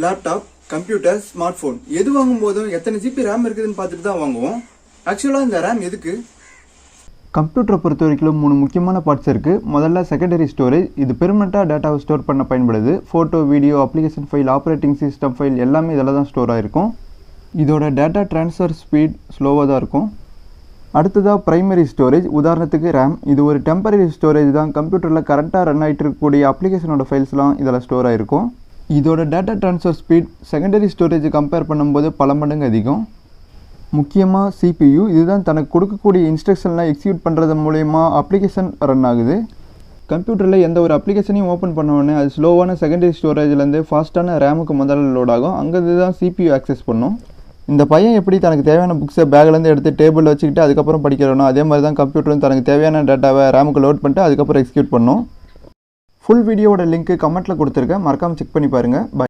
Laptop, computer, smart phone எது வாங்கும் போதும் எத்தனை ஜிபி ரேம் இருக்குதுன்னு பார்த்துட்டு தான் வாங்குவோம். ஆக்சுவலாக இந்த ரேம் எதுக்கு? கம்ப்யூட்டரை பொறுத்த வரைக்கும் 3 முக்கியமான பார்ட்ஸ் இருக்குது. முதல்ல செகண்டரி ஸ்டோரேஜ். இது பெர்மனெண்ட்டாக டேட்டாவை ஸ்டோர் பண்ண பயன்படுது. Photo, video, application file, operating system file எல்லாமே இதில் தான் ஸ்டோர் ஆகிருக்கும். இதோட டேட்டா ட்ரான்ஸ்ஃபர் ஸ்பீட் ஸ்லோவாக தான் இருக்கும். அடுத்ததாக ப்ரைமரி ஸ்டோரேஜ். உதாரணத்துக்கு ரேம். இது ஒரு டெம்பரரி ஸ்டோரேஜ் தான். கம்ப்யூட்டரில் கரெக்டாக ரன் ஆகிட்டு இருக்கக்கூடிய அப்ளிகேஷனோட ஃபைல்ஸ்லாம் இதில் ஸ்டோர் ஆகிருக்கும். இதோட டேட்டா ட்ரான்ஸ்ஃபர் ஸ்பீட் செகண்டரி ஸ்டோரேஜை கம்பேர் பண்ணும்போது பல மடங்கு அதிகம். முக்கியமாக CPU. இதுதான் தனக்கு கொடுக்கக்கூடிய இன்ஸ்ட்ரக்ஷன்லாம் எக்ஸிக்யூட் பண்ணுறது மூலயமா அப்ளிகேஷன் ரன் ஆகுது. கம்ப்யூட்டரில் எந்த ஒரு அப்ளிகேஷனையும் ஓப்பன் பண்ண உடனே அது ஸ்லோவான செகண்டரி ஸ்டோரேஜ்லேருந்து ஃபாஸ்ட்டான ரேமுக்கு முதல்ல லோட் ஆகும். அங்கேருந்து தான் CPU ஆக்சஸ் பண்ணும். இந்த பையன் எப்படி தனக்கு தேவையான புக்ஸை பேக்லேருந்து எடுத்து டேபிளில் வச்சுக்கிட்டு அதுக்கப்புறம் படிக்கிறோனோ அதே மாதிரி தான் கம்ப்யூட்டரும் தனக்கு தேவையான டேட்டாவை ரேமுக்கு லோட் பண்ணிட்டு அதுக்கப்புறம் எக்ஸிக்யூட் பண்ணும். ஃபுல் வீடியோவோட லிங்க்கு கமெண்ட்டில் கொடுத்துருக்கேன். மறக்காமல் செக் பண்ணி பாருங்கள்.